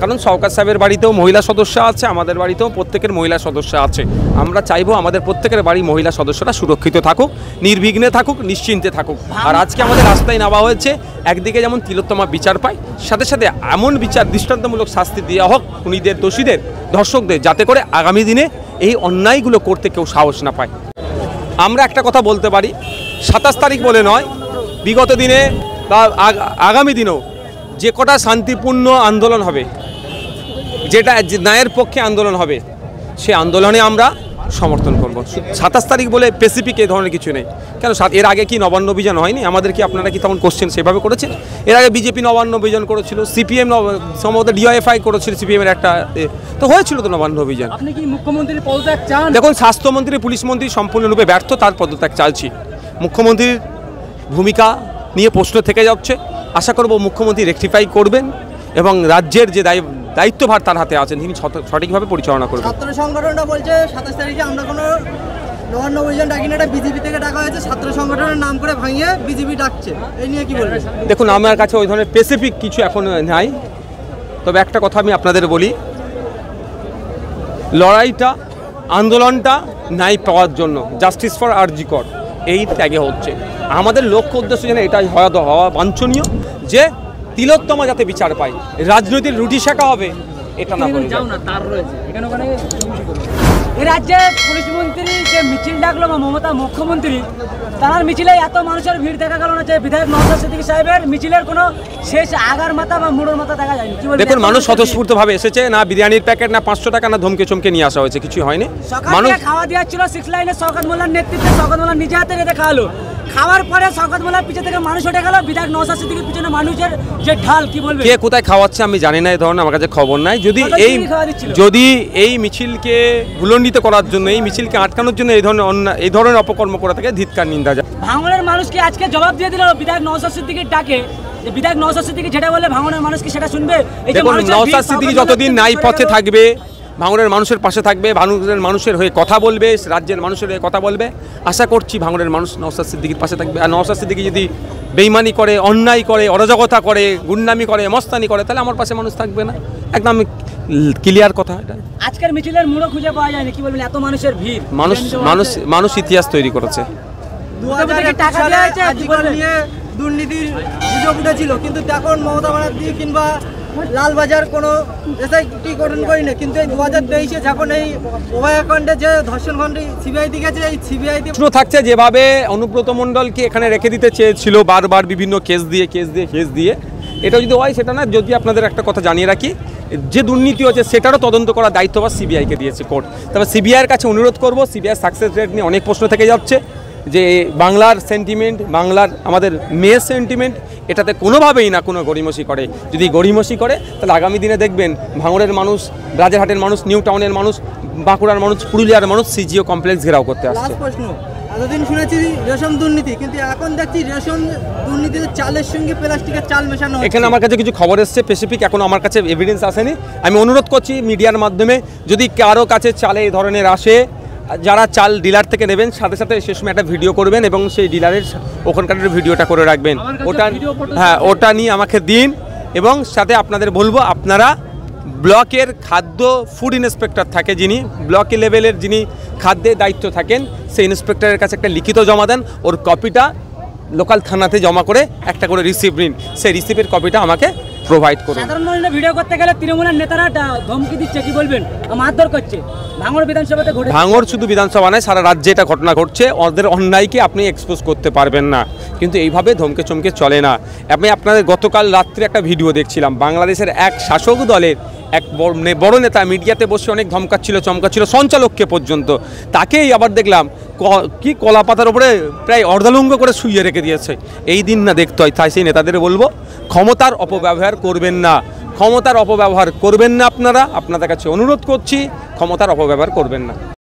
কারণ সরকার সাহেবের বাড়িতেও মহিলা সদস্য আছে, আমাদের বাড়িতেও প্রত্যেকের মহিলা সদস্য আছে। আমরা চাইবো আমাদের প্রত্যেকের বাড়ি মহিলা সদস্যরা সুরক্ষিত থাকুক, নির্বিঘ্নে থাকুক, নিশ্চিন্তে থাকুক। আর আজকে আমাদের রাস্তায় নামা হয়েছে, একদিকে যেমন তিলোত্তমা বিচার পায়, সাথে সাথে এমন বিচার দৃষ্টান্তমূলক শাস্তি দেওয়া হোক খুনিদের, দোষীদের, ধর্ষকদের, যাতে করে আগামী দিনে এই অন্যায়গুলো করতে কেউ সাহস না পায়। আমরা একটা কথা বলতে পারি, 27 তারিখ বলে নয়, বিগত দিনে বা আগামী দিনেও যে কটা শান্তিপূর্ণ আন্দোলন হবে, যেটা ন্যায়ের পক্ষে আন্দোলন হবে, সে আন্দোলনে আমরা সমর্থন করব। 27 তারিখ বলে স্পেসিফিক এই ধরনের কিছু নেই। কেন এর আগে কি নবান্ন অভিযান হয়নি? আমাদের কি আপনারা কি তখন কোশ্চেন সেভাবে করেছেন? এর আগে বিজেপি নবান্ন অভিযান করেছিল, সিপিএম সম্ভবত ডিওএফআই করেছিল, সিপিএমের একটা তো হয়েছিল তো নবান্ন অভিযান। আপনি কি মুখ্যমন্ত্রীর পদত্যাগ চান? দেখুন, স্বাস্থ্যমন্ত্রী, পুলিশ মন্ত্রী সম্পূর্ণরূপে ব্যর্থ, তার পদত্যাগ চাইছি। মুখ্যমন্ত্রীর ভূমিকা নিয়ে প্রশ্ন থেকে যাচ্ছে, আশা করব মুখ্যমন্ত্রী রেকটিফাই করবেন এবং রাজ্যের যে দায়িত্বভার তার হাতে আছেন, তিনি সঠিকভাবে পরিচালনা করবেন। ছাত্র সংগঠনটা বলছে 27 তারিখে আমরা কোনো নবান্ন অভিযান ডাকি না, এটা বিজেপি থেকে ডাকা হয়েছে, ছাত্র সংগঠনের নাম করে ভাঙিয়ে বিজেপি ডাকছে, এই নিয়ে কি বলবেন? দেখুন, আমার কাছে ওই ধরনের স্পেসিফিক কিছু এখন নাই, তবে একটা কথা আমি আপনাদের বলি, লড়াইটা, আন্দোলনটা ন্যায় পাওয়ার জন্য, জাস্টিস ফর আরজি কর, এই ত্যাগে হচ্ছে। আমাদের লক্ষ্য উদ্দেশ্য যেন এটাই হওয়া বাঞ্ছনীয় যে তিলোত্তমা যাতে বিচার পায়, রাজনৈতিক রুটি শেখা হবে এটা না করে। এই রাজ্যে পুলিশ মন্ত্রী যে মিছিল ডাকলো বা মমতা মুখ্যমন্ত্রী, তার মিছিলে এত মানুষের ভিড় দেখা গেল না যে বিধায়ক নওশাদ সিদ্দিকী সাহেবের মিছিলের কোনো শেষ আগার মাথা বা মুড়োর মাথা দেখা যায়নি। দেখুন, মানুষ স্বতঃস্ফূর্তভাবে এসেছে, না বিরিয়ানির প্যাকেট, না 500 টাকা, না ধমকে চমকে নিয়ে আসা হয়েছে, কিছু হয়নি। মানুষ খাওয়া দেওয়া ছিল 6 লাইনে, শওকত মোল্লার নেতৃত্বে, শওকত মোল্লা নিজে হাতে রেঁধে খাওয়ালো। খাওয়ার পরে শওকত মোল্লার পিছনে থেকে মানুষ উঠে গেল, বিধায়ক নওশাদ সিদ্দিকীর পিছনে মানুষের যে ঢাল, কি বলবে? কে কোথায় খাওয়াচ্ছে আমি জানি না, এই ধরনের আমার কাছে খবর নাই। যদি এই মিছিলকে ভুলণ্ডিত করার জন্য, এই মিছিলকে আটকানোর জন্য এই ধরনের অপকর্ম করা থেকে ধিক্কার নিন্দা যায়। ভাঙনের মানুষকে আজকে জবাব দিয়ে দিল বিধায়ক নওশাদ সিদ্দিকীর ডাকে, যে বিধায়ক নওশাদ সিদ্দিকী যেটা বলে ভাঙনের মানুষ কি সেটা শুনবে? দেখুন, নওশাদ সিদ্দিকী যতদিন ন্যায় পথে থাকবে, ভাঙনের মানুষের পাশে থাকবে, ভাঙনের মানুষের হয়ে কথা বলবে, রাজ্যের মানুষের হয়ে কথা বলবে, আশা করছি ভাঙনের মানুষ নওশাদ সিদ্দিকীর পাশে থাকবে। আর নওশাদ সিদ্দিকী যদি বেইমানি করে, অন্যায় করে, অরাজকতা করে, গুন্ডামি করে, মস্তানি করে, তাহলে আমার পাশে মানুষ থাকবে না। একদম ক্লিয়ার কথা এটা। আজকের মিছিলের মুড়ো খুঁজে পাওয়া যায়নি, কি বলবেন? এত মানুষের ভিড়, মানুষ ইতিহাস তৈরি করেছে। 2001 সালে আজীবন নিয়ে দুর্নীতির অভিযোগ উঠেছিল, কিন্তু তখন মমতা ব্যানার্জি কিংবা লালবাজার কোনো এসআইটি গঠন করিনি, কিন্তু এই 2023-এ যখন এই অভয়াকাণ্ডে যে ধর্ষণ খণ্ডে সিবিআই দিকেছে, এই সিবিআই প্রশ্ন থাকছে যেভাবে অনুব্রত মণ্ডলকে এখানে রেখে দিতে চেয়েছিল বারবার বিভিন্ন কেস দিয়ে, এটা যদি হয় সেটা না। যদি আপনাদের একটা কথা জানিয়ে রাখি, যে দুর্নীতি হচ্ছে সেটারও তদন্ত করার দায়িত্ব বা সিবিআইকে দিয়েছে কোর্ট। তবে সিবিআইয়ের কাছে অনুরোধ করব, সিবিআই সাকসেস রেট নিয়ে অনেক প্রশ্ন থেকে যাচ্ছে, যে বাংলার সেন্টিমেন্ট, বাংলার আমাদের মেয়ের সেন্টিমেন্ট, এটাতে কোনোভাবেই না কোনো গড়িমসি করে। যদি গড়িমসি করে তাহলে আগামী দিনে দেখবেন ভাঙড়ের মানুষ, রাজারহাটের মানুষ, নিউ টাউনের মানুষ, বাঁকুড়ার মানুষ, পুরুলিয়ার মানুষ সিজিও কমপ্লেক্স ঘেরাও করতে আসছে। প্রশ্ন, এতদিন শুনেছি রেশন দুর্নীতি, কিন্তু এখন দেখছি রেশন দুর্নীতিতে চালের সঙ্গে প্লাস্টিকের চাল মেশানো হচ্ছে। এখানে আমার কাছে কিছু খবর এসছে স্পেসিফিক, এখনো আমার কাছে এভিডেন্স আসেনি। আমি অনুরোধ করছি মিডিয়ার মাধ্যমে, যদি কারো কাছে চালে এই ধরনের আসে, যারা চাল ডিলার থেকে নেবেন, সাথে সাথে সে সময় একটা ভিডিও করবেন এবং সেই ডিলারের ওখানকার ভিডিওটা করে রাখবেন, ওটা নিয়ে আমাকে দিন। এবং সাথে আপনাদের বলবো, আপনারা ব্লকের খাদ্য ফুড ইন্সপেক্টর থাকে, যিনি ব্লকে লেভেলের, যিনি খাদ্যের দায়িত্ব থাকেন, সেই ইন্সপেক্টরের কাছে একটা লিখিত জমা দেন, ওর কপিটা লোকাল থানাতে জমা করে একটা করে রিসিপ্ট নিন, সেই রিসিপ্টের কপিটা আমাকে প্রোভাইড করুন। সাধারণ মানুষরা ভিডিও করতে গেলে তৃণমূলের নেতারা ধমকি দিচ্ছে, কি বলবেন? মারধর করছে। ভাঙড় বিধানসভাতে ঘটে, ভাঙড় শুধু বিধানসভা নয়, সারা রাজ্যে এটা ঘটনা ঘটছে। ওদের অন্যায়কে আপনি এক্সপোজ করতে পারবেন না, কিন্তু এইভাবে ধমকে চমকে চলে না। আমি আপনাদের গতকাল রাত্রে একটা ভিডিও দেখছিলাম, বাংলাদেশের এক শাসক দলের এক বড় নেতা মিডিয়াতে বসে অনেক ধমকাচ্ছিল, চমকাচ্ছিল, সঞ্চালককে পর্যন্ত। তাকেই আবার দেখলাম কি কলা পাতার উপরে প্রায় অর্ধালঙ্গ করে শুইয়ে রেখে দিয়েছে। এই দিন না দেখতে হয়। তাই সেই নেতাদের বলবো, ক্ষমতার অপব্যবহার করবেন না, ক্ষমতার অপব্যবহার করবেন না। আপনাদের কাছে অনুরোধ করছি, ক্ষমতার অপব্যবহার করবেন না।